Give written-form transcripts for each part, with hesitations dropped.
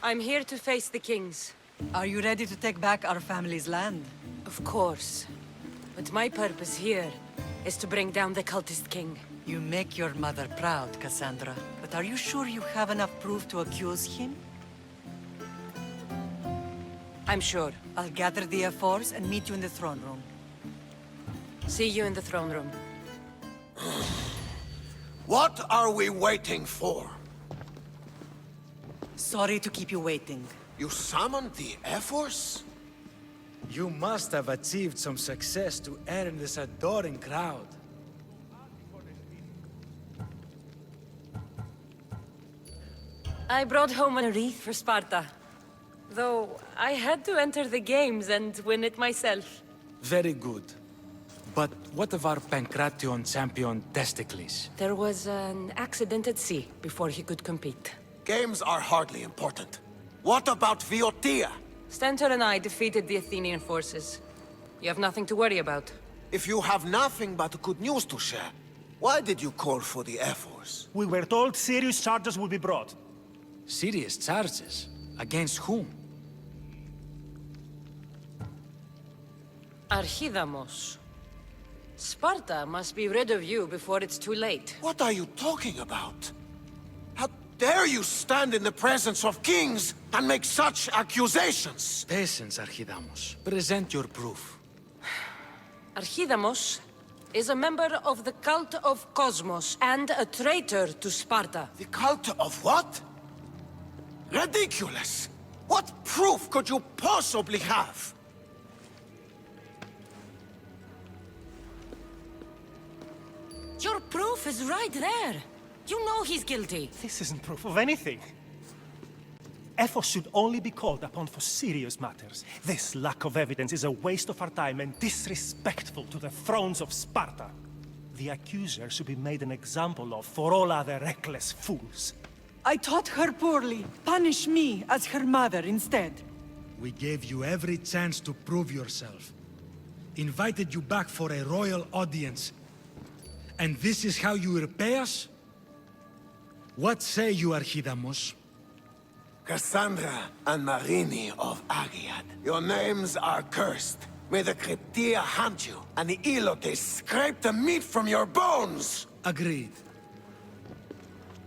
I'm here to face the kings. Are you ready to take back our family's land? Of course. But my purpose here is to bring down the cultist king. You make your mother proud, Cassandra. But are you sure you have enough proof to accuse him? I'm sure. I'll gather the F4s and meet you in the throne room. See you in the throne room. What are we waiting for? Sorry to keep you waiting. You summoned the F-Force? You must have achieved some success to earn this adoring crowd. I brought home a wreath for Sparta. Though I had to enter the games and win it myself. Very good. But what of our Pancration champion Testicles? There was an accident at sea before he could compete. Games are hardly important. What about Viotia? Stentor and I defeated the Athenian forces. You have nothing to worry about. If you have nothing but good news to share, why did you call for the F-Force? We were told serious charges would be brought. Serious charges? Against whom? Archidamos. Sparta must be rid of you before it's too late. What are you talking about? How dare you stand in the presence of kings and make such accusations? Patience, Archidamos. Present your proof. Archidamos is a member of the cult of Cosmos and a traitor to Sparta. The cult of what? Ridiculous! What proof could you possibly have? Your proof is right there. You know he's guilty. This isn't proof of anything. Ephos should only be called upon for serious matters. This lack of evidence is a waste of our time and disrespectful to the thrones of Sparta. The accuser should be made an example of for all other reckless fools. I taught her poorly. Punish me as her mother instead. We gave you every chance to prove yourself. Invited you back for a royal audience. And this is how you repay us? What say you, Archidamos? Cassandra and Marini of Agiad, your names are cursed. May the Cryptia hunt you, and the Elotes scrape the meat from your bones! Agreed.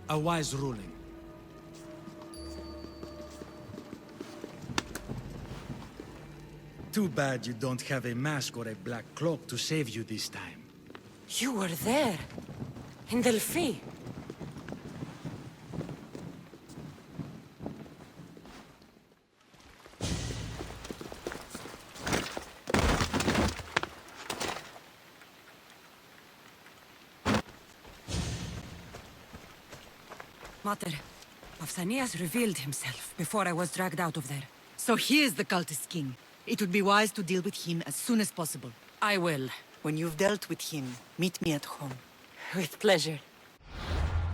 A wise ruling. Too bad you don't have a mask or a black cloak to save you this time. You were there. In Delphi. Mater, Pausanias revealed himself before I was dragged out of there. So he is the cultist king. It would be wise to deal with him as soon as possible. I will. When you've dealt with him, meet me at home. With pleasure.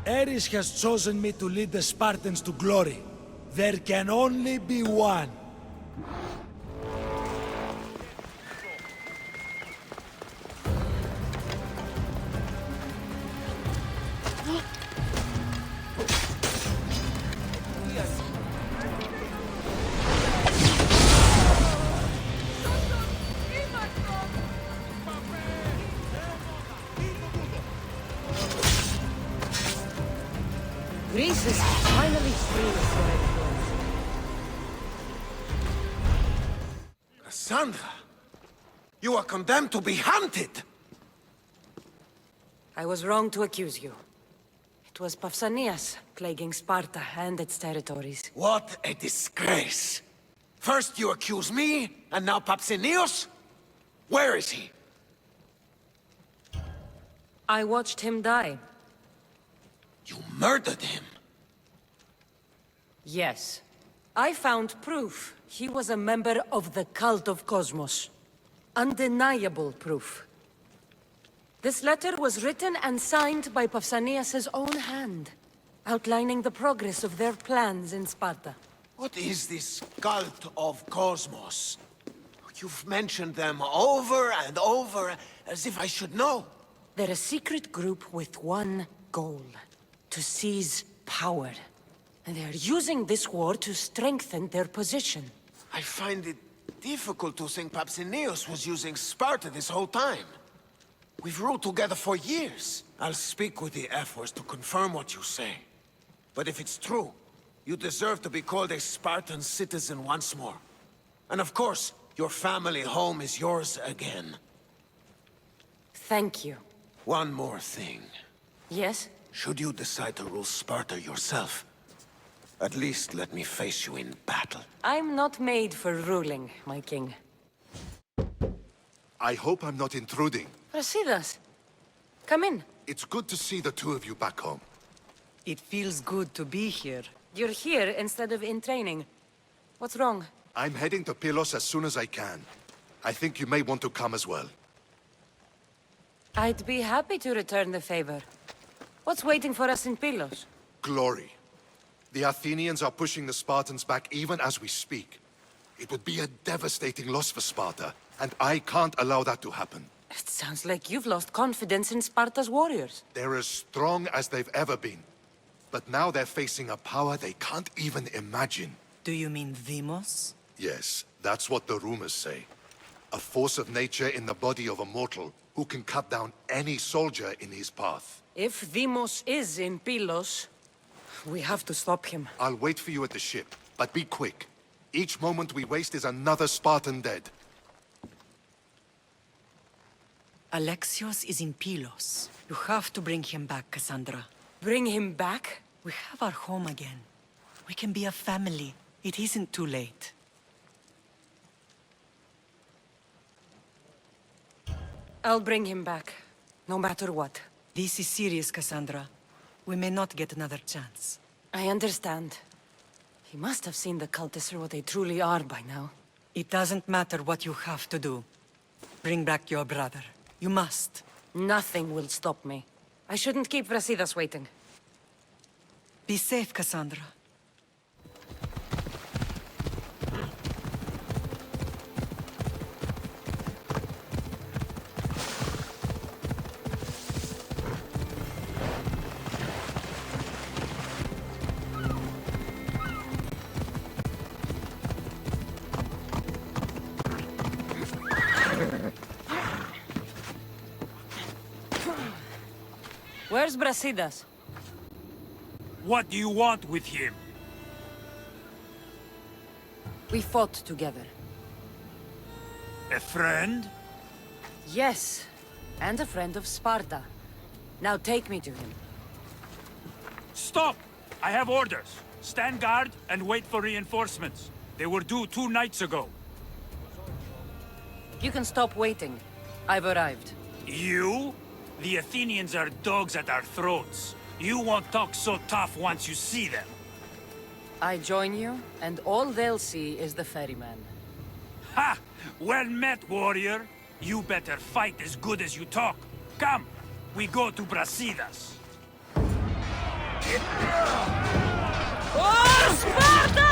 Ares has chosen me to lead the Spartans to glory. There can only be one. Greece is finally free of your influence. Cassandra! You are condemned to be hunted! I was wrong to accuse you. It was Pausanias plaguing Sparta and its territories. What a disgrace! First you accuse me, and now Pausanias? Where is he? I watched him die. You murdered him! Yes. I found proof he was a member of the cult of Cosmos. Undeniable proof. This letter was written and signed by Pausanias' own hand, outlining the progress of their plans in Sparta. What is this cult of Cosmos? You've mentioned them over and over, as if I should know. They're a secret group with one goal. to seize power. And they are using this war to strengthen their position. I find it difficult to think Papsinios was using Sparta this whole time. We've ruled together for years. I'll speak with the F-Force to confirm what you say. But if it's true, you deserve to be called a Spartan citizen once more. And of course, your family home is yours again. Thank you. One more thing. Yes? Should you decide to rule Sparta yourself, at least let me face you in battle. I'm not made for ruling, my king. I hope I'm not intruding. Brasidas, come in. It's good to see the two of you back home. It feels good to be here. You're here instead of in training. What's wrong? I'm heading to Pylos as soon as I can. I think you may want to come as well. I'd be happy to return the favor. What's waiting for us in Pylos? Glory. The Athenians are pushing the Spartans back even as we speak. It would be a devastating loss for Sparta, and I can't allow that to happen. It sounds like you've lost confidence in Sparta's warriors. They're as strong as they've ever been. But now they're facing a power they can't even imagine. Do you mean Demos? Yes, that's what the rumors say. A force of nature in the body of a mortal who can cut down any soldier in his path. If Demos is in Pylos, we have to stop him. I'll wait for you at the ship, but be quick. Each moment we waste is another Spartan dead. Alexios is in Pylos. You have to bring him back, Cassandra. Bring him back? We have our home again. We can be a family. It isn't too late. I'll bring him back, no matter what. This is serious, Cassandra. We may not get another chance. I understand. He must have seen the cultists for what they truly are by now. It doesn't matter what you have to do. Bring back your brother. You must. Nothing will stop me. I shouldn't keep Brasidas waiting. Be safe, Cassandra. Where's Brasidas? What do you want with him? We fought together. A friend? Yes, and a friend of Sparta. Now take me to him. Stop! I have orders. Stand guard and wait for reinforcements. They were due 2 nights ago. You can stop waiting. I've arrived. You? The Athenians are dogs at our throats. You won't talk so tough once you see them. I join you, and all they'll see is the ferryman. Ha! Well met, warrior. You better fight as good as you talk. Come, we go to Brasidas. For Sparta!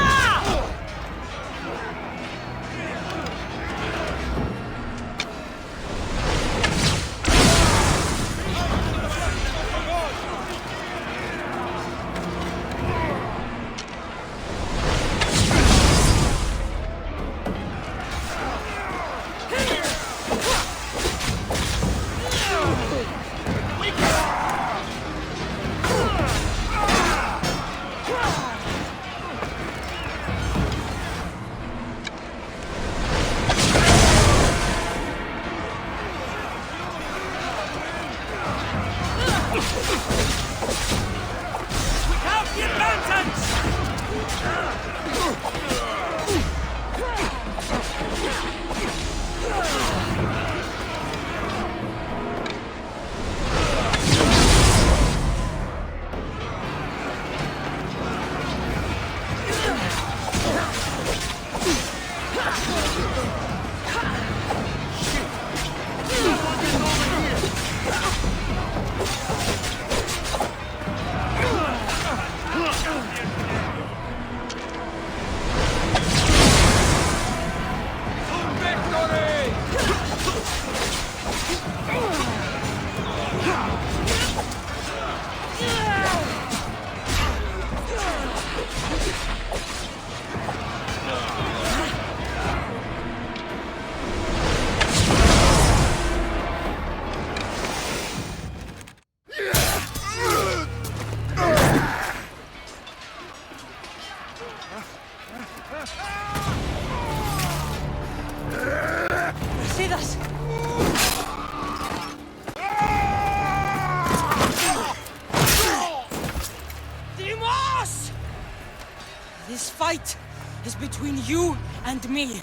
This fight is between you and me.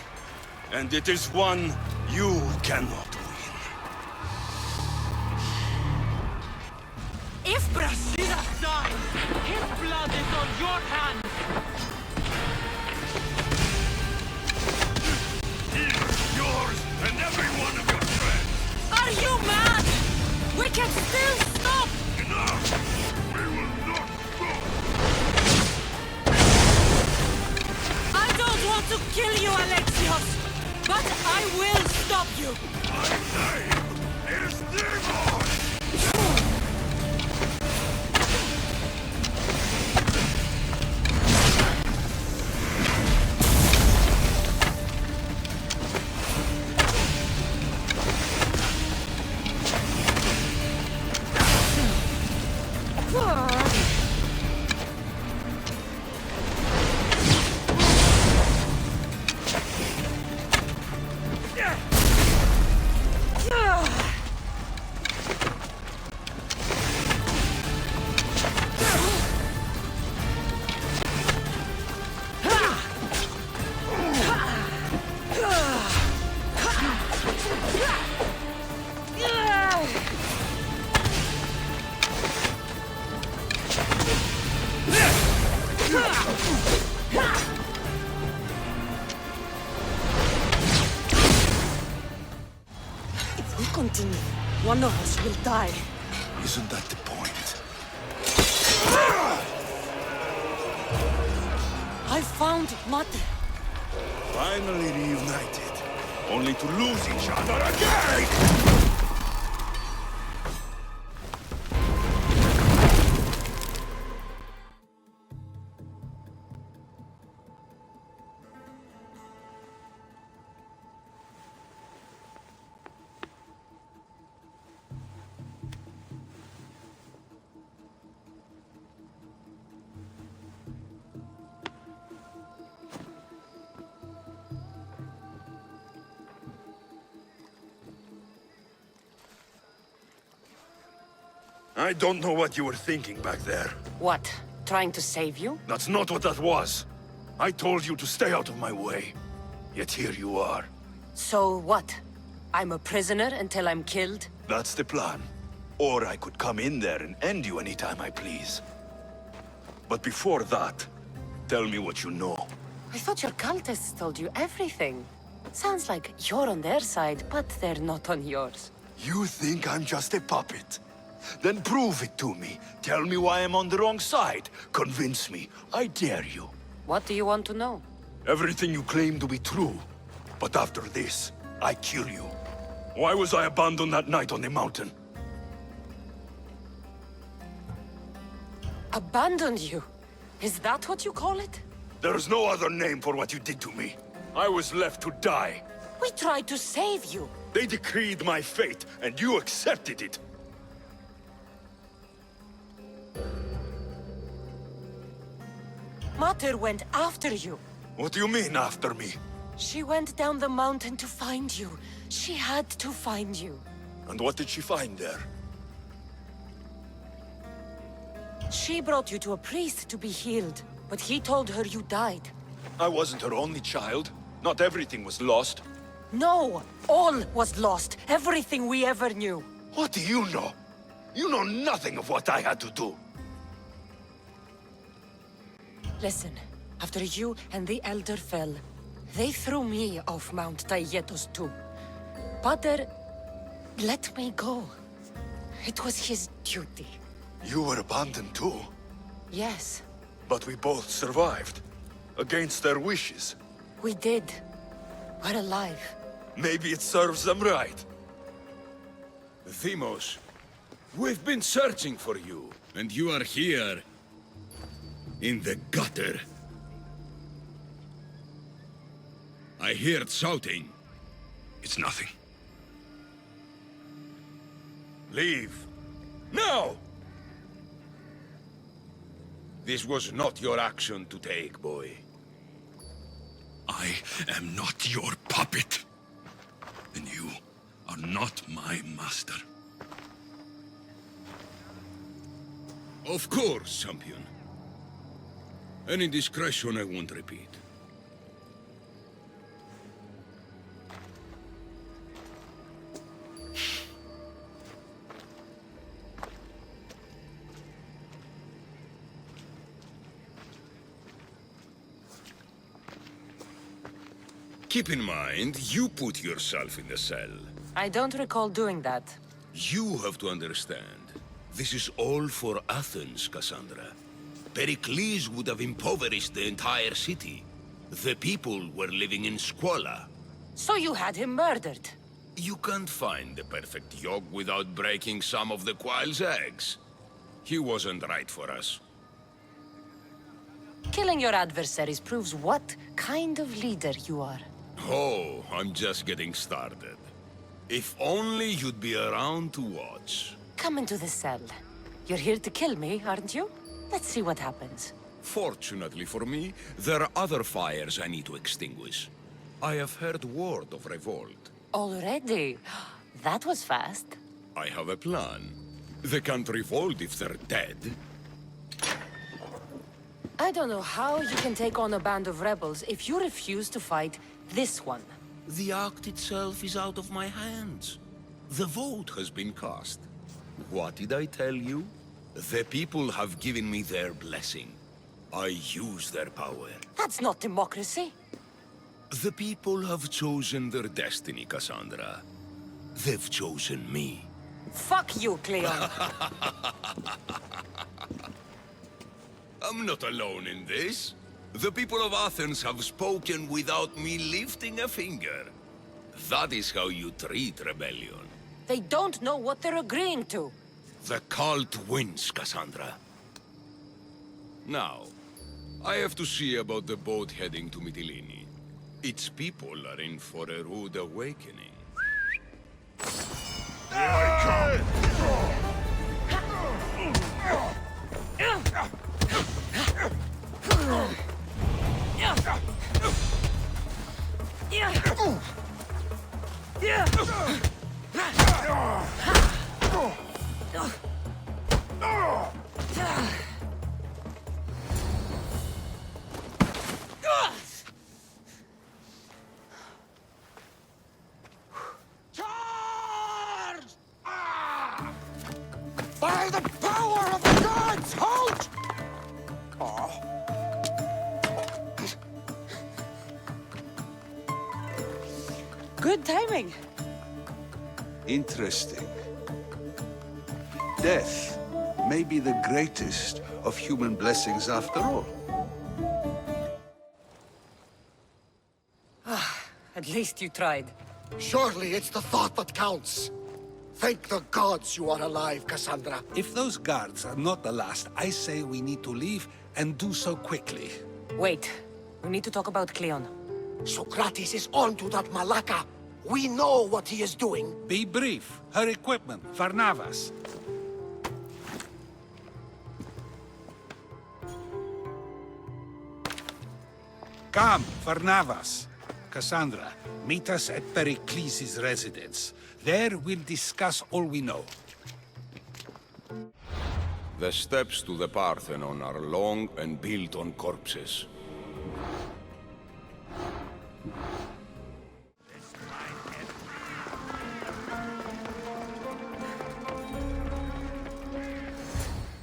And it is one you cannot win. If Brasidas dies, his blood is on your hands! He is yours and every one of your friends! Are you mad? We can still stop! Enough! We will not stop! I don't want to kill you, Alexios! But I will stop you! My name is Demon! If we continue, one of us will die. Isn't that the point? I found Mate. Finally reunited, only to lose each other again! I don't know what you were thinking back there. What? Trying to save you? That's not what that was. I told you to stay out of my way. Yet here you are. So what? I'm a prisoner until I'm killed? That's the plan. Or I could come in there and end you anytime I please. But before that, tell me what you know. I thought your cultists told you everything. Sounds like you're on their side, but they're not on yours. You think I'm just a puppet? Then prove it to me. Tell me why I'm on the wrong side. Convince me. I dare you. What do you want to know? Everything you claim to be true. But after this, I kill you. Why was I abandoned that night on the mountain? Abandoned you? Is that what you call it? There's no other name for what you did to me. I was left to die. We tried to save you. They decreed my fate, and you accepted it. Mater went after you. What do you mean, after me? She went down the mountain to find you. She had to find you. And what did she find there? She brought you to a priest to be healed, but he told her you died. I wasn't her only child. Not everything was lost. No! All was lost. Everything we ever knew. What do you know? You know nothing of what I had to do. Listen, after you and the Elder fell, they threw me off Mount Taietos too. Pater let me go. It was his duty. You were abandoned too. Yes, But we both survived. Against their wishes. we did. We're alive. Maybe it serves them right. Themos, we've been searching for you, and you are here. In the gutter. I heard shouting. It's nothing. Leave. Now! This was not your action to take, boy. I am not your puppet. And you are not my master. Of course, champion. Any indiscretion I won't repeat. Keep in mind, you put yourself in the cell. I don't recall doing that. You have to understand. This is all for Athens, Cassandra. Pericles would have impoverished the entire city. The people were living in squalor. So you had him murdered? You can't find the perfect yolk without breaking some of the quail's eggs. He wasn't right for us. Killing your adversaries proves what kind of leader you are. Oh, I'm just getting started. If only you'd be around to watch. Come into the cell. You're here to kill me, aren't you? Let's see what happens. Fortunately for me, there are other fires I need to extinguish. I have heard word of revolt. Already? That was fast. I have a plan. They can't revolt if they're dead. I don't know how you can take on a band of rebels if you refuse to fight this one. The act itself is out of my hands. The vote has been cast. What did I tell you? The people have given me their blessing. I use their power. That's not democracy. The people have chosen their destiny, Cassandra. They've chosen me. Fuck you, Cleon. I'm not alone in this. The people of Athens have spoken without me lifting a finger. That is how you treat rebellion. They don't know what they're agreeing to. The cult wins, Cassandra. Now, I have to see about the boat heading to Mytilene. Its people are in for a rude awakening. Here I come! By the power of the gods, halt! Good timing. Interesting. Death may be the greatest of human blessings after all. At least you tried. Surely it's the thought that counts. Thank the gods you are alive, Cassandra. If those guards are not the last, I say we need to leave and do so quickly. Wait. We need to talk about Cleon. Socrates is on to that Malaka. We know what he is doing. Be brief. Her equipment, Varnavas. Come, Varnavas. Cassandra, meet us at Pericles' residence. There we'll discuss all we know. The steps to the Parthenon are long and built on corpses.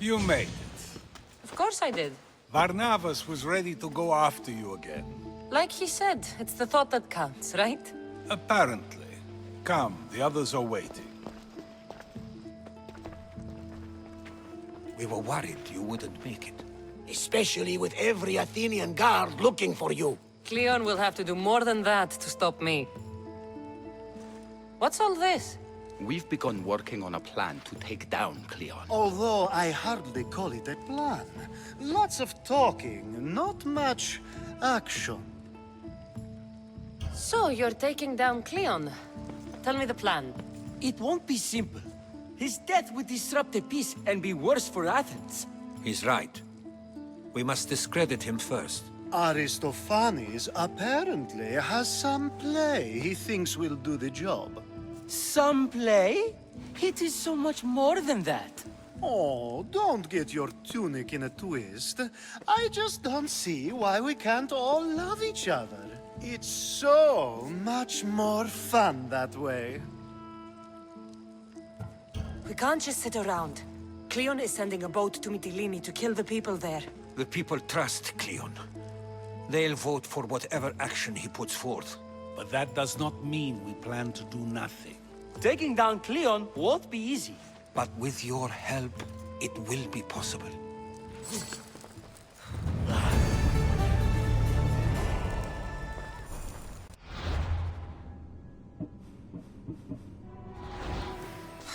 You made it. Of course I did. Varnavas was ready to go after you again. Like he said, it's the thought that counts, right? Apparently. Come, the others are waiting. We were worried you wouldn't make it. Especially with every Athenian guard looking for you. Cleon will have to do more than that to stop me. What's all this? We've begun working on a plan to take down Cleon. Although I hardly call it a plan. Lots of talking, not much action. So, you're taking down Cleon. Tell me the plan. It won't be simple. His death would disrupt the peace and be worse for Athens. He's right. We must discredit him first. Aristophanes apparently has some play he thinks will do the job. Some play? It is so much more than that. Oh, don't get your tunic in a twist. I just don't see why we can't all love each other. It's so much more fun that way. We can't just sit around. Cleon is sending a boat to Mytilene to kill the people there. The people trust Cleon. They'll vote for whatever action he puts forth. But that does not mean we plan to do nothing. Taking down Cleon won't be easy. But with your help, it will be possible. I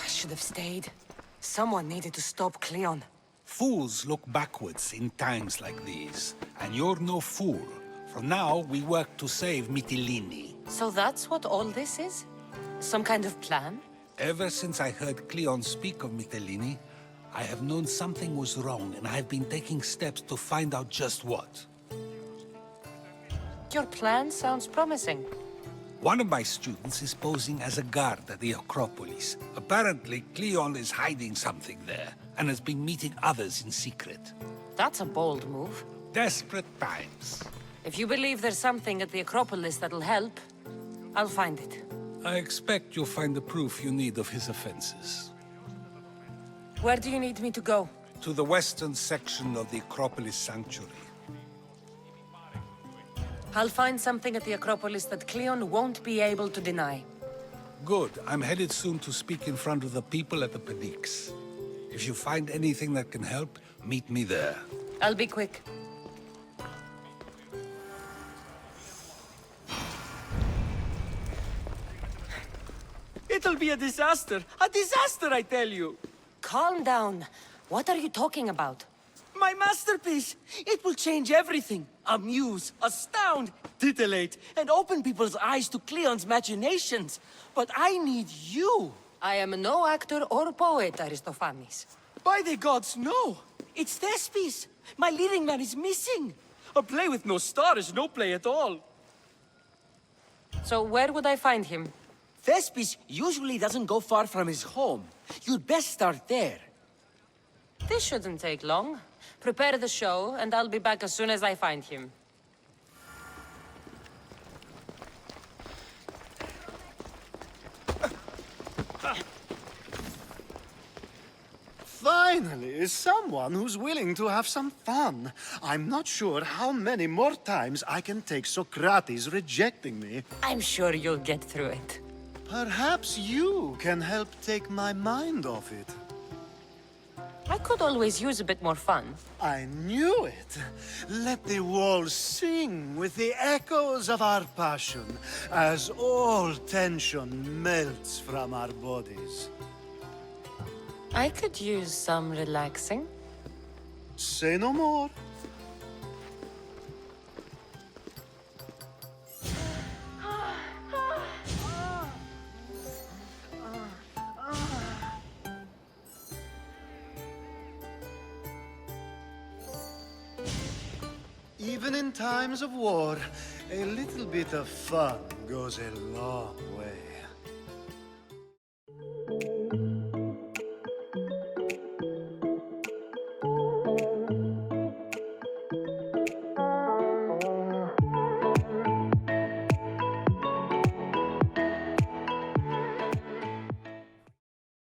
should have stayed. Someone needed to stop Cleon. Fools look backwards in times like these. And you're no fool. From now, we work to save Mytilene. So that's what all this is? Some kind of plan? Ever since I heard Cleon speak of Mytilene, I have known something was wrong, and I have been taking steps to find out just what. Your plan sounds promising. One of my students is posing as a guard at the Acropolis. Apparently, Cleon is hiding something there, and has been meeting others in secret. That's a bold move. Desperate times. If you believe there's something at the Acropolis that'll help, I'll find it. I expect you'll find the proof you need of his offenses. Where do you need me to go? To the western section of the Acropolis Sanctuary. I'll find something at the Acropolis that Cleon won't be able to deny. Good. I'm headed soon to speak in front of the people at the Pnyx. If you find anything that can help, meet me there. I'll be quick. It'll be a disaster! A disaster, I tell you! Calm down. What are you talking about? My masterpiece! It will change everything. Amuse, astound, titillate, and open people's eyes to Cleon's machinations. But I need you! I am no actor or poet, Aristophanes. By the gods, no! It's Thespis! My leading man is missing! A play with no star is no play at all. So where would I find him? Thespis usually doesn't go far from his home. You'd best start there. This shouldn't take long. Prepare the show, and I'll be back as soon as I find him. Finally, someone who's willing to have some fun. I'm not sure how many more times I can take Socrates rejecting me. I'm sure you'll get through it. Perhaps you can help take my mind off it. I could always use a bit more fun. I knew it. Let the walls sing with the echoes of our passion as all tension melts from our bodies. I could use some relaxing. Say no more. Even in times of war, a little bit of fun goes a long way.